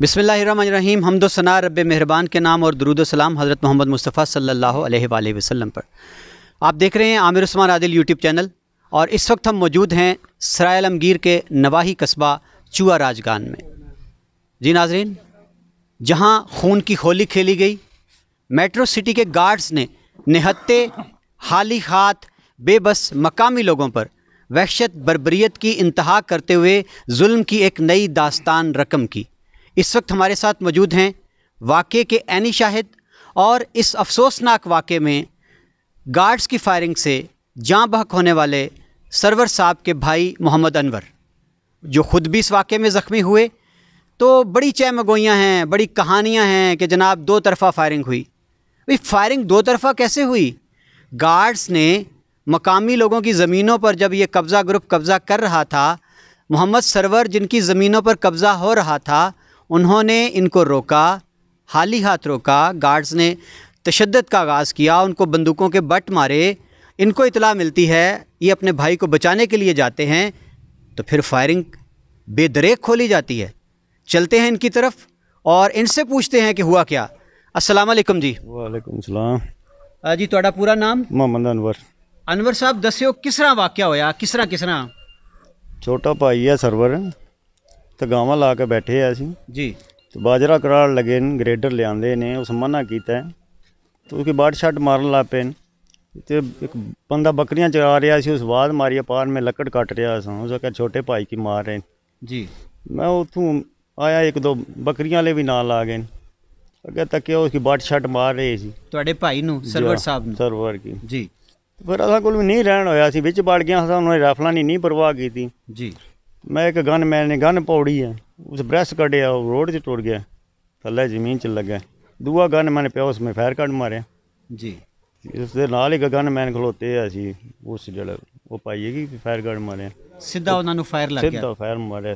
बिस्मिल्लाहिर्रहमानिर्रहीम। हम्दो सना रब्ब मेहरबान के नाम और दुरूद सलाम हज़रत मोहम्मद मुस्तफ़ा सल्लल्लाहु अलैहि वसल्लम पर। आप देख रहे हैं आमिर उस्मान आदिल यूट्यूब चैनल और इस वक्त हम मौजूद हैं सराय आलमगीर के नवाही कस्बा चुआ राजगान में। जी नाज़रीन, जहां खून की होली खेली गई, मेट्रो सिटी के गार्ड्स ने निहत्ते हाली हाथ बेबस मकामी लोगों पर वहशत बर्बरियत की इंतहा करते हुए जुल्म की एक नई दास्तान रकम की। इस वक्त हमारे साथ मौजूद हैं वाक़े के ऐनी शाहिद और इस अफसोसनाक वाक़े में गार्ड्स की फायरिंग से जाँ बहक होने वाले सरवर साहब के भाई मोहम्मद अनवर, जो ख़ुद भी इस वाक़े में ज़ख्मी हुए। तो बड़ी चहमगोइयाँ हैं, बड़ी कहानियाँ हैं कि जनाब दो तरफ़ा फायरिंग हुई। भाई फायरिंग दो तरफ़ा कैसे हुई? गार्ड्स ने मकामी लोगों की ज़मीनों पर जब ये कब्ज़ा ग्रुप कब्ज़ा कर रहा था, मोहम्मद सरवर जिनकी ज़मीनों पर कब्ज़ा हो रहा था, उन्होंने इनको रोका, हाली हाथ रोका। गार्ड्स ने तशद्दुद का आगाज़ किया, उनको बंदूकों के बट मारे। इनको इतला मिलती है ये अपने भाई को बचाने के लिए जाते हैं, तो फिर फायरिंग बेदरेक खोली जाती है। चलते हैं इनकी तरफ और इनसे पूछते हैं कि हुआ क्या। अस्सलाम वालेकुम जी। वालेकुम सलाम जी, ਤੁਹਾਡਾ पूरा नाम? मोहम्मद अनवर। अनवर साहब दस्यो किस तरह वाक़या होया, किस तरह? छोटा भाई है सरवर, तो गावां ला के बैठे हैं असीं जी। तो बाजरा कराड़ लगे न, ग्रेडर लियाते ने, उस मना किया है तो उसकी बाट शट मारन लग पे। तो एक बंदा बकरियां चरा रहा सी, उस बाद मारिया पार में लकड़ कट रहा था, उस क्या छोटे भाई की मार रहे जी। मैं उतों आया, एक दो बकरियां ले भी नाल आ गए, अगे तक उसकी बाट शट मार रहे सी ਤੁਹਾਡੇ ਭਾਈ ਨੂੰ, ਸਰਵਰ ਸਾਹਿਬ ਨੂੰ? सरवर की। जी फिर असा कोल भी नहीं रहन होया सी, विच बड़ गया, उन्होंने राइफलों की नहीं परवाह की थी। जी। मैं एक गन मैन ने गन पौड़ी है, उस ब्रैस कढ़िया, रोड च टुर गया, थल्ले जमीन च लगे। दूआ गन मैंने पिया, उसमें फायर कट मारे जी। उसके नाल एक गन मैन खलोते असी, उस जड़े वो पाइए कि फायर कट मारे, ਸਿੱਧਾ ਉਹਨਾਂ ਨੂੰ ਫਾਇਰ ਲੱਗ ਗਿਆ? सीधा फायर मारे।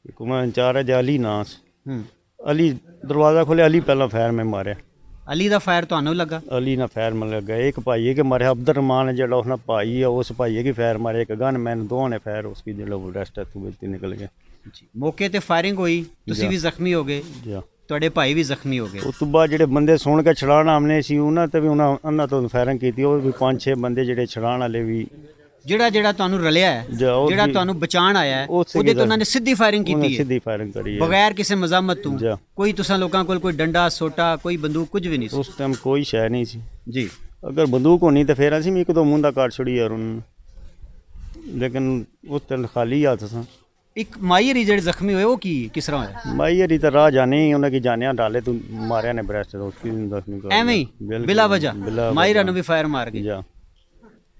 एक मैं चार है अली नास, ਹੂੰ। अली दरवाज़ा खोले, अली पहला फायर में मारे, ਅਲੀ ਦਾ ਫਾਇਰ ਤੁਹਾਨੂੰ ਲੱਗਾ? अली ना फायर में लग गया। एक भाई के मारे अब्दुल रहमान है जो उसने भाई है, उस भाई की फायर मारे, एक गन मैन, दो ने फायर उसकी जो रेस्ट है निकल गए। ਜੀ। ਮੌਕੇ ਤੇ ਫਾਇਰਿੰਗ ਹੋਈ, ਤੁਸੀਂ ਵੀ ਜ਼ਖਮੀ ਹੋ ਗਏ, जी। ਤੁਹਾਡੇ ਭਾਈ ਵੀ ਜ਼ਖਮੀ ਹੋ ਗਏ। उस तो बाद ਜਿਹੜੇ ਬੰਦੇ ਸੁਣ ਕੇ ਛੜਾਣ ਆਮਨੇ ਸੀ, ਉਹਨਾਂ ਤੇ ਵੀ ਉਹਨਾਂ ਤੋਂ ਫਾਇਰਿੰਗ ਕੀਤੀ। ਉਹ ਵੀ 5-6 ਬੰਦੇ ਜਿਹੜੇ ਛੜਾਣ ਵਾਲੇ ਵੀ, ਜਿਹੜਾ ਤੁਹਾਨੂੰ ਰਲਿਆ ਹੈ, ਜਿਹੜਾ ਤੁਹਾਨੂੰ ਬਚਾਣ ਆਇਆ ਹੈ, ਉਹਦੇ ਤੋਂ ਉਹਨਾਂ ਨੇ ਸਿੱਧੀ ਫਾਇਰਿੰਗ ਕੀਤੀ ਹੈ? ਸਿੱਧੀ ਫਾਇਰਿੰਗ ਕਰੀ ਹੈ, ਬਗੈਰ ਕਿਸੇ ਮਜ਼ਾਮਤ ਤੋਂ। ਜੀ। ਕੋਈ ਤੁਸੀਂ ਲੋਕਾਂ ਕੋਲ ਕੋਈ ਡੰਡਾ ਸੋਟਾ, ਕੋਈ ਬੰਦੂਕ, ਕੁਝ ਵੀ ਨਹੀਂ ਸੀ? ਉਸ ਟਾਈਮ ਕੋਈ ਸ਼ੈ ਨਹੀਂ ਸੀ ਜੀ। ਅਗਰ ਬੰਦੂਕ ਹੋਣੀ ਤਾਂ ਫਿਰ ਅਸੀਂ ਵੀ ਇੱਕ ਦੋ ਮੁੰਡਾ ਕਾਟ ਛੜੀ ਯਾਰ ਉਹਨਾਂ, ਲੇਕਿਨ ਉਸ ਤੇ ਖਾਲੀ ਹੱਥ ਸਾਂ। ਇੱਕ ਮਾਈਰੀ ਜਿਹੜੇ ਜ਼ਖਮੀ ਹੋਏ, ਉਹ ਕਿਸ ਤਰ੍ਹਾਂ ਹੋਇਆ? ਮਾਈਰੀ ਤਾਂ ਰਾਹ ਜਾਣੇ ਹੀ, ਉਹਨਾਂ ਕੀ ਜਾਣਿਆ ਡਾਲੇ ਤੂੰ ਮਾਰਿਆ ਨੇ ਬ੍ਰੈਸਟ ਤੋਂ, ਉਸकी ਜ਼ਖਮੀ ਕਰ ਐਵੇਂ ਹੀ ਬਿਲਾ ਵਜ੍ਹਾ ਮਾਈਰਾ ਨੂੰ ਵੀ ਫਾਇਰ ਮਾਰ ਗਏ? ਜਾ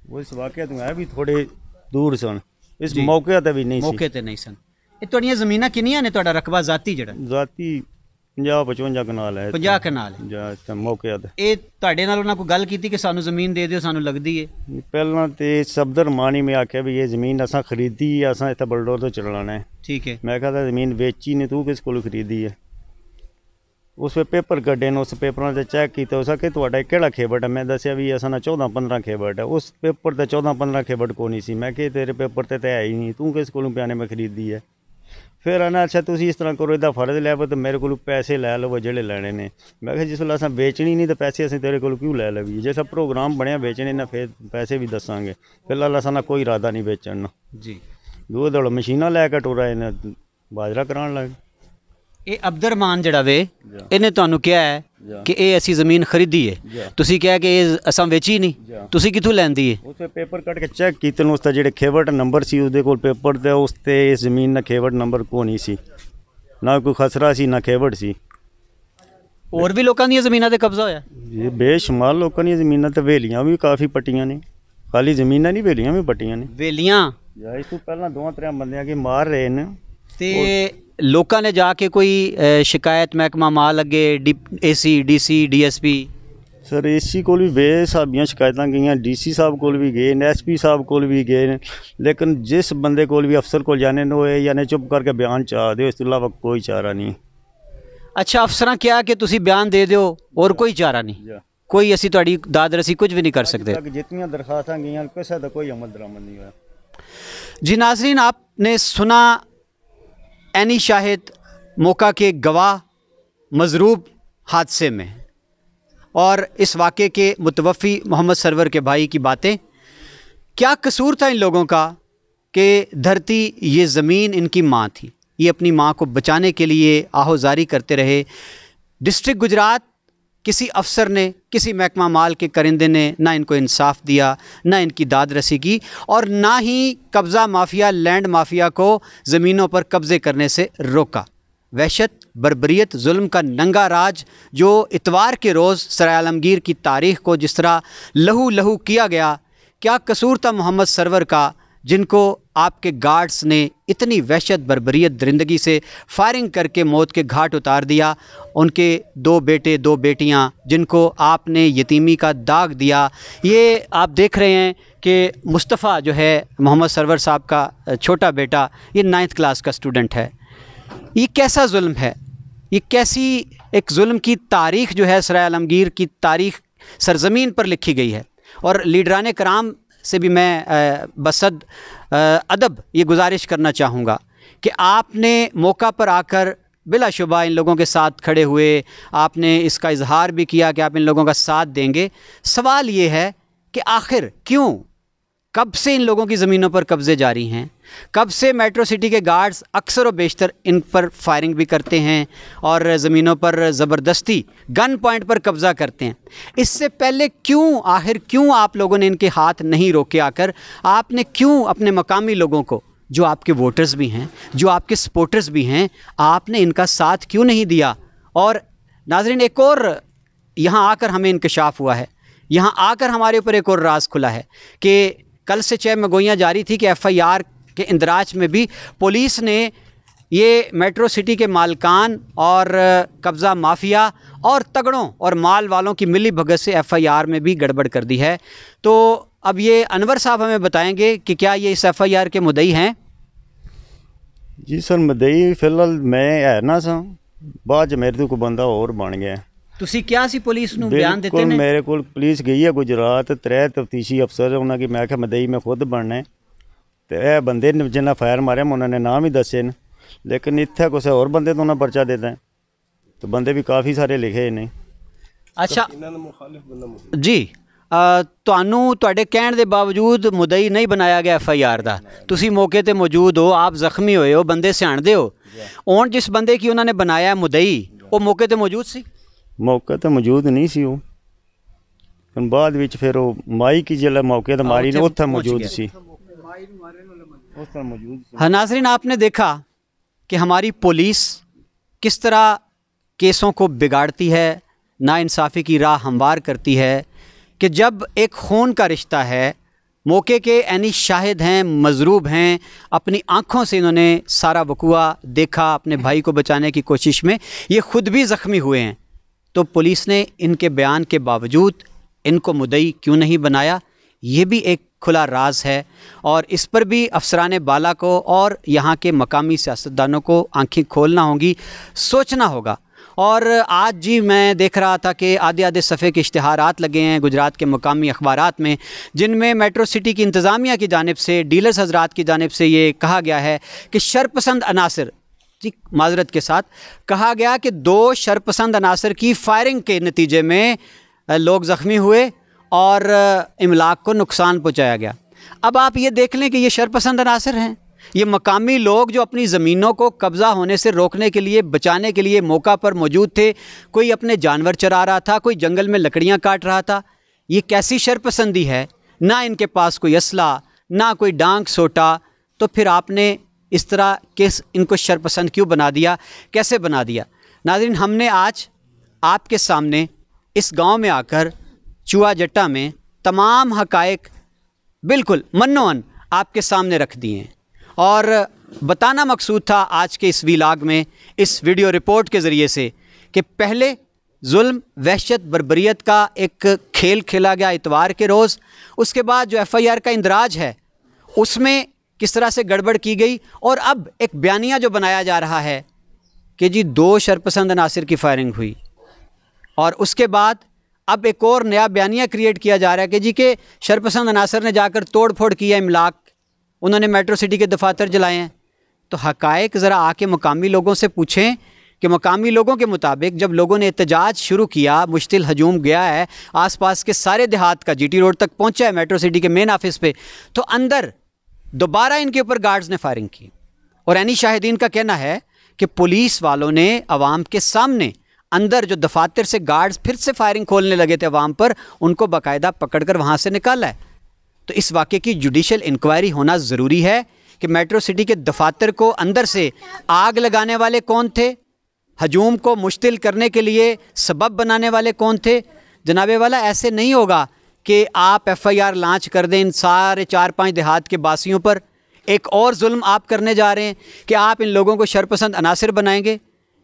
ਉਹ ਇਸ ਵਾਕਿਆ ਤੋਂ ਹੈ ਵੀ ਥੋੜੇ ਦੂਰ ਸਨ, ਇਸ ਮੌਕੇ ਤੇ ਵੀ ਨਹੀਂ ਸੀ। ਮੌਕੇ ਤੇ ਨਹੀਂ ਸਨ। ਇਹ ਤੁਹਾਡੀਆਂ ਜ਼ਮੀਨਾਂ ਕਿੰਨੀਆਂ ਨੇ? ਤੁਹਾਡਾ ਰਕਬਾ ਜ਼ਾਤੀ ਜਿਹੜਾ? ਜ਼ਾਤੀ 50-55 ਕਨਾਲ ਹੈ। 50 ਕਨਾਲ ਹੈ ਜਾਂ ਇਸ ਮੌਕੇ ਤੇ। ਇਹ ਤੁਹਾਡੇ ਨਾਲ ਉਹਨਾਂ ਕੋਈ ਗੱਲ ਕੀਤੀ ਕਿ ਸਾਨੂੰ ਜ਼ਮੀਨ ਦੇ ਦਿਓ, ਸਾਨੂੰ ਲੱਗਦੀ ਹੈ? ਪਹਿਲਾਂ ਤੇ ਸਬਦਰ ਮਾਨੀ ਮੈਂ ਆਖਿਆ ਵੀ ਇਹ ਜ਼ਮੀਨ ਅਸਾਂ ਖਰੀਦੀ, ਅਸਾਂ ਇੱਥੇ ਬਲਡੋਰ ਤੋਂ ਚਲਾਣਾ ਹੈ। ठीक है। मैं कहता ज़मीन बेची नहीं, तू किस को खरीदी है? उस पर पेपर कड्डे ने, उस पेपरों से चैक किया, उस आखे तुहाडा केड़ा खेबट है? मैं दसिया भी असां 14-15 खेबट है। उस पेपर ते 14-15 खेबट को नहीं सी। मैं कि तेरे पेपर ते है ही नहीं, तू किस को प्याने में खरीदी है? फिर आना अच्छा तुसीं इस तरह करो, इहदा फर्ज लै पो, तो मेरे को पैसे लै लवो जेह्ड़े लैने ने। मैं कहा जिस वेल्ले असां बेचनी नहीं तो पैसे असीं तेरे को क्यों लै लवीए? जे सब प्रोग्राम बनिया बेचने ना, फिर पैसे भी दसांगे। फिलहाल असां कोई इरादा नहीं बेचण दा जी। दो दौड़ मशीनां लै के टुर आए ने, बाजरा कराण लग। ਇਹ ਅਬਦੁਰਰਹਿਮਾਨ ਜਿਹੜਾ ਵੇ, ਇਹਨੇ ਤੁਹਾਨੂੰ ਕਿਹਾ ਹੈ ਕਿ ਇਹ ਅਸੀਂ ਜ਼ਮੀਨ ਖਰੀਦੀ ਹੈ, ਤੁਸੀਂ ਕਿਹਾ ਕਿ ਇਹ ਅਸਾਂ ਵੇਚੀ ਨਹੀਂ, ਤੁਸੀਂ ਕਿੱਥੋਂ ਲੈਂਦੀ ਹੈ? ਉਸੇ ਪੇਪਰ ਕੱਢ ਕੇ ਚੈੱਕ ਕੀਤੇ ਨੇ, ਉਸ ਦਾ ਜਿਹੜੇ ਖੇਵਟ ਨੰਬਰ ਸੀ ਉਹਦੇ ਕੋਲ ਪੇਪਰ ਤੇ, ਉਸ ਤੇ ਇਸ ਜ਼ਮੀਨ ਦਾ ਖੇਵਟ ਨੰਬਰ ਕੋਈ ਨਹੀਂ ਸੀ, ਨਾ ਕੋਈ ਖਸਰਾ ਸੀ ਨਾ ਖੇਵਟ ਸੀ। ਹੋਰ ਵੀ ਲੋਕਾਂ ਦੀਆਂ ਜ਼ਮੀਨਾਂ ਤੇ ਕਬਜ਼ਾ ਹੋਇਆ? ਇਹ ਬੇਸ਼ੁਮਾਰ ਲੋਕਾਂ ਦੀਆਂ ਜ਼ਮੀਨਾਂ ਤੇ ਵੇਲੀਆਂ ਵੀ ਕਾਫੀ ਪੱਟੀਆਂ ਨੇ, ਖਾਲੀ ਜ਼ਮੀਨਾਂ ਨਹੀਂ ਵੇਲੀਆਂ ਵੀ ਪੱਟੀਆਂ ਨੇ। ਵੇਲੀਆਂ ਇਸ ਤੋਂ ਪਹਿਲਾਂ 2-3 ਬੰਦਿਆਂ ਕੇ ਮਾਰ ਰਹੇ ਨੇ, ਤੇ ਲੋਕਾਂ ਨੇ ਜਾ ਕੇ ਕੋਈ ਸ਼ਿਕਾਇਤ ਮਹਿਕਮਾ ਮਾਲ ਅੱਗੇ, AC DC DSP? Sir AC ਕੋਲ ਵੀ ਬੇਸਾਬੀਆਂ ਸ਼ਿਕਾਇਤਾਂ ਗਈਆਂ, DC ਸਾਹਿਬ ਕੋਲ ਵੀ ਗਏ ਨੇ, SP ਸਾਹਿਬ ਕੋਲ ਵੀ ਗਏ ਨੇ, ਲੇਕਿਨ ਜਿਸ ਬੰਦੇ ਕੋਲ ਵੀ ਅਫਸਰ ਕੋਲ ਜਾਣੇ ਨੇ, ਉਹ ਯਾਨੀ ਚੁੱਪ ਕਰਕੇ ਬਿਆਨ ਚਾਹ ਦਿਓ, ਇਸ ਤੋਂ ਇਲਾਵਾ ਕੋਈ ਚਾਰਾ ਨਹੀਂ। ਅੱਛਾ, ਅਫਸਰਾਂ ਕਿਹਾ ਕਿ ਤੁਸੀਂ ਬਿਆਨ ਦੇ ਦਿਓ, ਹੋਰ ਕੋਈ ਚਾਰਾ ਨਹੀਂ? ਕੋਈ ਅਸੀਂ ਤੁਹਾਡੀ ਦਾਦ ਰਸੀ ਕੁਝ ਵੀ ਨਹੀਂ ਕਰ ਸਕਦੇ? जितनी दरखास्तां गई किसी का कोई अमल दरामद नहीं हुआ। जी नाज़रीन, आपने सुना ऐनी शाहिद मौका के गवाह मजरूब हादसे में, और इस वाक़े के मुतवफ़ी मोहम्मद सरवर के भाई की बातें। क्या कसूर था इन लोगों का कि धरती, ये ज़मीन इनकी माँ थी, ये अपनी माँ को बचाने के लिए आहोजारी करते रहे। डिस्ट्रिक्ट गुजरात, किसी अफसर ने, किसी महकमा माल के करिंदे ने ना इनको इंसाफ दिया, ना इनकी दाद रसी की, और ना ही कब्ज़ा माफिया, लैंड माफिया को ज़मीनों पर कब्ज़े करने से रोका। वहशत, बर्बरियत, जुल्म का नंगा राज जो इतवार के रोज़ सराय आलमगीर की तारीख़ को जिस तरह लहू लहू किया गया, क्या कसूर था मोहम्मद सरवर का जिनको आपके गार्ड्स ने इतनी वहशत, बर्बरियत, दरिंदगी से फायरिंग करके मौत के घाट उतार दिया। उनके 2 बेटे 2 बेटियां जिनको आपने यतीमी का दाग दिया। ये आप देख रहे हैं कि मुस्तफ़ा जो है मोहम्मद सरवर साहब का छोटा बेटा, ये 9th क्लास का स्टूडेंट है। ये कैसा जुल्म है, ये कैसी एक जुल्म की तारीख़ जो है सराय आलमगीर की तारीख़ सरज़मीन पर लिखी गई है। और लीडरान कराम से भी मैं बसद अदब ये गुजारिश करना चाहूँगा कि आपने मौका पर आकर बिलाशुबा इन लोगों के साथ खड़े हुए, आपने इसका इजहार भी किया कि आप इन लोगों का साथ देंगे। सवाल ये है कि आखिर क्यों, कब से इन लोगों की ज़मीनों पर कब्ज़े जारी हैं? कब से मेट्रो सिटी के गार्ड्स अक्सर व बेशतर इन पर फायरिंग भी करते हैं और ज़मीनों पर ज़बरदस्ती गन पॉइंट पर कब्ज़ा करते हैं? इससे पहले क्यों, आखिर क्यों आप लोगों ने इनके हाथ नहीं रोके आकर? आपने क्यों अपने मकामी लोगों को, जो आपके वोटर्स भी हैं, जो आपके सपोर्टर्स भी हैं, आपने इनका साथ क्यों नहीं दिया? और नाज़रीन, एक और यहाँ आकर हमें इंकशाफ हुआ है, यहाँ आकर हमारे ऊपर एक और राज खुला है कि कल से 6 मगोइयाँ जारी थी कि FIR के इंदराज में भी पुलिस ने ये मेट्रो सिटी के मालकान और कब्ज़ा माफिया और तगड़ों और माल वालों की मिली भगत से FIR में भी गड़बड़ कर दी है। तो अब ये अनवर साहब हमें बताएंगे कि क्या ये इस FIR के मुद्दई हैं? जी सर, मुद्दई फिलहाल मैं है ना सा, बाद च मेरे तो कोई बंदा और बन गया। ਤੁਸੀਂ ਕਿਹਾ ਸੀ ਪੁਲਿਸ ਨੂੰ, ਬਿਆਨ ਦਿੱਤੇ बिल्कुल ਨੇ? मेरे को पुलिस गई है गुजरात, 3 तफ्तीशी अफसर उन्होंने की, मैं क्या मुद्दई मैं खुद बनना है। तो यह बंदे ने जिन्हें फायर मारे उन्होंने नाम ही दसे न, लेकिन इतने कुछ और बंदे तो उन्हें पर्चा देता है, तो बंदे भी काफ़ी सारे लिखे ने। अच्छा जी, ਤੁਹਾਨੂੰ ਤੁਹਾਡੇ ਕਹਿਣ ਦੇ ਬਾਵਜੂਦ ਮੁਦਈ ਨਹੀਂ ਬਣਾਇਆ ਗਿਆ FIR ਦਾ। ਤੁਸੀਂ ਮੌਕੇ ਤੇ ਮੌਜੂਦ ਹੋ, ਆਪ ਜ਼ਖਮੀ ਹੋਏ ਹੋ, ਬੰਦੇ ਸਿਆਣਦੇ ਹੋ। ਹੁਣ ਜਿਸ ਬੰਦੇ की उन्होंने बनाया मुदई, वो मौके ते मौजूद सी? मौके तो मौजूद नहीं सी, वो बाद विच फिर वो माई की जिले मौके तो मारी ने उत्थे मौजूद सी। हाँ नाज़रीन, आपने देखा कि हमारी पुलिस किस तरह केसों को बिगाड़ती है, नाइंसाफ़ी की राह हमवार करती है। कि जब एक खून का रिश्ता है, मौके के ऐनी शाहिद हैं, मजरूब हैं, अपनी आँखों से इन्होंने सारा वक़ुआ देखा, अपने भाई को बचाने की कोशिश में ये ख़ुद भी ज़ख्मी हुए हैं, तो पुलिस ने इनके बयान के बावजूद इनको मुद्दई क्यों नहीं बनाया? ये भी एक खुला राज है, और इस पर भी अफसरान बाला को और यहाँ के मकामी सियासतदानों को आँखें खोलना होंगी, सोचना होगा। और आज जी मैं देख रहा था कि आधे आधे सफ़े के इश्तिहारात लगे हैं गुजरात के मकामी अखबारात में, जिनमें मेट्रो सिटी की इंतज़ामिया की जानिब से, डीलर्स हजरात की जानिब से ये कहा गया है कि शरपसंद अनासर, जी माजरत के साथ कहा गया कि 2 शरपसंद अनासर की फायरिंग के नतीजे में लोग ज़ख्मी हुए और इमलाक को नुकसान पहुँचाया गया। अब आप ये देख लें कि ये शरपसंद अनासर हैं, ये मकामी लोग जो अपनी ज़मीनों को कब्ज़ा होने से रोकने के लिए, बचाने के लिए मौका पर मौजूद थे। कोई अपने जानवर चरा रहा था, कोई जंगल में लकड़ियाँ काट रहा था। ये कैसी शरपसंदी है? ना इनके पास कोई असला, ना कोई डांग सोटा, तो फिर आपने इस तरह के इनको शरपसंद क्यों बना दिया, कैसे बना दिया? नाज़रीन, हमने आज आपके सामने इस गांव में आकर चुआ जट्टा में तमाम हक़ाइक़ बिल्कुल मन्नोअन आपके सामने रख दिए हैं, और बताना मकसूद था आज के इस वीलाग में, इस वीडियो रिपोर्ट के ज़रिए से, कि पहले जुल्म, वहशत, बर्बरियत का एक खेल खेला गया इतवार के रोज़, उसके बाद जो FIR का इंदराज है उसमें किस तरह से गड़बड़ की गई, और अब एक बयानिया जो बनाया जा रहा है कि जी 2 शरपसंद अनासर की फायरिंग हुई, और उसके बाद अब एक और नया बयानिया क्रिएट किया जा रहा है कि जी के शरपसंद अनासर ने जाकर तोड़ फोड़ किया इमलाक, उन्होंने मेट्रो सिटी के दफातर जलाए हैं। तो हक़ाइक़ ज़रा आके मकामी लोगों से पूछें कि मकामी लोगों के मुताबिक जब लोगों ने एहतजाज शुरू किया, मुश्तिल हजूम गया है, आसपास के सारे देहात का जीटी रोड तक पहुंचा है, मेट्रो सिटी के मेन ऑफिस पे, तो अंदर दोबारा इनके ऊपर गार्ड्स ने फायरिंग की। और एनी शाहिदीन का कहना है कि पुलिस वालों ने अवाम के सामने अंदर जो दफातर से गार्ड्स फिर से फायरिंग खोलने लगे थे अवाम पर, उनको बाकायदा पकड़कर वहाँ से निकाला है। तो इस वाक़े की जुडिशल इंक्वायरी होना ज़रूरी है कि मेट्रो सिटी के दफातर को अंदर से आग लगाने वाले कौन थे, हजूम को मुश्तिल करने के लिए सबब बनाने वाले कौन थे। जनाबे वाला, ऐसे नहीं होगा कि आप FIR लॉन्च कर दें इन सारे 4-5 देहात के बासियों पर। एक और जुल्म आप करने जा रहे हैं कि आप इन लोगों को शरपसंद अनासिर बनाएंगे।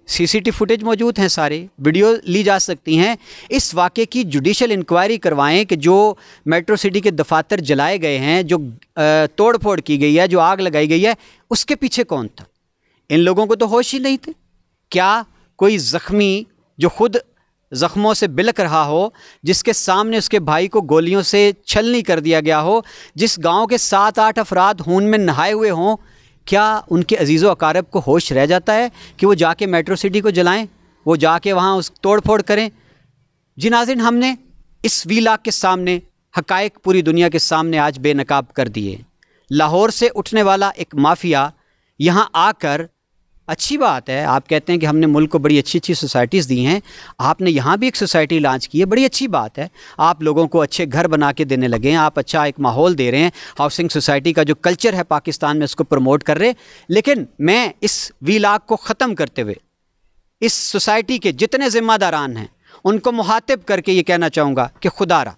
CCTV फुटेज मौजूद हैं, सारे वीडियो ली जा सकती हैं। इस वाक़े की जुडिशल इंक्वायरी करवाएं कि जो मेट्रो सिटी के दफातर जलाए गए हैं, जो तोड़ फोड़ की गई है, जो आग लगाई गई है, उसके पीछे कौन था। इन लोगों को तो होश ही नहीं थे। क्या कोई ज़ख्मी जो खुद ज़ख्मों से बिलख रहा हो, जिसके सामने उसके भाई को गोलियों से छलनी कर दिया गया हो, जिस गांव के 7-8 अफराद खून में नहाए हुए हों, क्या उनके अजीज़ व अकारब को होश रह जाता है कि वो जाके मेट्रो सिटी को जलाएं, वो जाके वहाँ उस तोड़ फोड़ करें। जी नाज़रीन, हमने इस वीलाग के सामने हक़ाइक़ पूरी दुनिया के सामने आज बेनकाब कर दिए। लाहौर से उठने वाला एक माफिया यहाँ आकर, अच्छी बात है, आप कहते हैं कि हमने मुल्क को बड़ी अच्छी अच्छी सोसाइटीज़ दी हैं, आपने यहाँ भी एक सोसाइटी लॉन्च की है, बड़ी अच्छी बात है। आप लोगों को अच्छे घर बना के देने लगे हैं, आप अच्छा एक माहौल दे रहे हैं, हाउसिंग सोसाइटी का जो कल्चर है पाकिस्तान में उसको प्रमोट कर रहे हैं। लेकिन मैं इस वीलाग को ख़त्म करते हुए इस सोसाइटी के जितने ज़िम्मेदारान हैं उनको मुखातिब करके ये कहना चाहूँगा कि खुदारा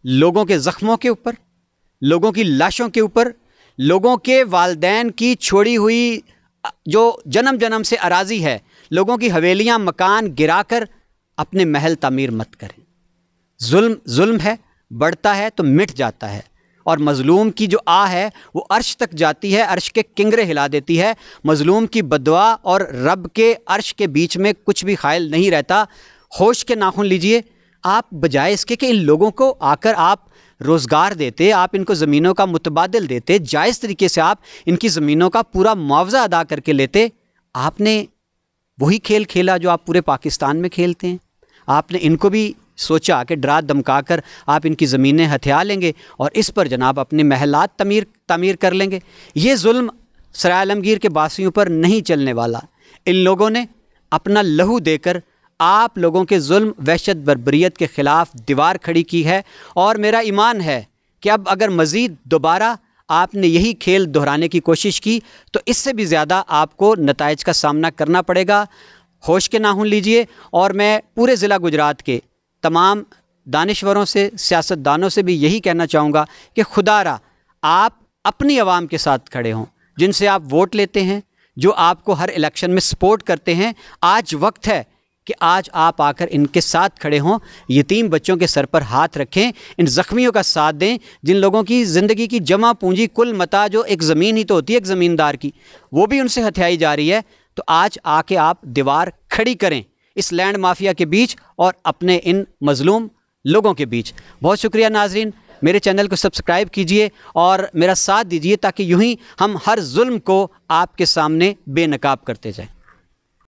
लोगों के ज़ख्मों के ऊपर, लोगों की लाशों के ऊपर, लोगों के वालदैन की छोड़ी हुई जो जन्म जन्म से अराज़ी है, लोगों की हवेलियां मकान गिराकर अपने महल तामीर मत करें। जुल्म है, बढ़ता है तो मिट जाता है, और मज़लूम की जो आह है वो अर्श तक जाती है, अर्श के किंगरे हिला देती है। मज़लूम की बद्दुआ और रब के अर्श के बीच में कुछ भी खायल नहीं रहता। होश के नाखून लीजिए आप, बजाय इसके कि इन लोगों को आकर आप रोज़गार देते, आप इनको ज़मीनों का मुतबादिल देते, जायज़ तरीके से आप इनकी ज़मीनों का पूरा मुआवजा अदा करके लेते। आपने वही खेल खेला जो आप पूरे पाकिस्तान में खेलते हैं। आपने इनको भी सोचा कि डरा धमका कर आप इनकी ज़मीनें हथिया लेंगे और इस पर जनाब अपने महलात तामीर कर लेंगे। ये जुल्म सराय आलमगीर के बासियों पर नहीं चलने वाला। इन लोगों ने अपना लहू देकर आप लोगों के जुल्म, वहशत, बर्बरियत के ख़िलाफ़ दीवार खड़ी की है। और मेरा ईमान है कि अब अगर मज़ीद दोबारा आपने यही खेल दोहराने की कोशिश की तो इससे भी ज़्यादा आपको नताइज का सामना करना पड़ेगा। होश के नाखून लीजिए। और मैं पूरे ज़िला गुजरात के तमाम दानिश्वरों से, सियासतदानों से भी यही कहना चाहूँगा कि खुदारा आप अपनी आवाम के साथ खड़े हों, जिनसे आप वोट लेते हैं, जो आपको हर इलेक्शन में सपोर्ट करते हैं। आज वक्त है कि आज आप आकर इनके साथ खड़े हों, यतीम बच्चों के सर पर हाथ रखें, इन ज़ख्मियों का साथ दें, जिन लोगों की ज़िंदगी की जमा पूंजी कुल मता जो एक ज़मीन ही तो होती है एक ज़मींदार की, वो भी उनसे हथियाई जा रही है। तो आज आके आप दीवार खड़ी करें इस लैंड माफिया के बीच और अपने इन मज़लूम लोगों के बीच। बहुत शुक्रिया नाजरीन, मेरे चैनल को सब्सक्राइब कीजिए और मेरा साथ दीजिए ताकि यूँ ही हम हर जुल्म को आपके सामने बेनकाब करते जाएं।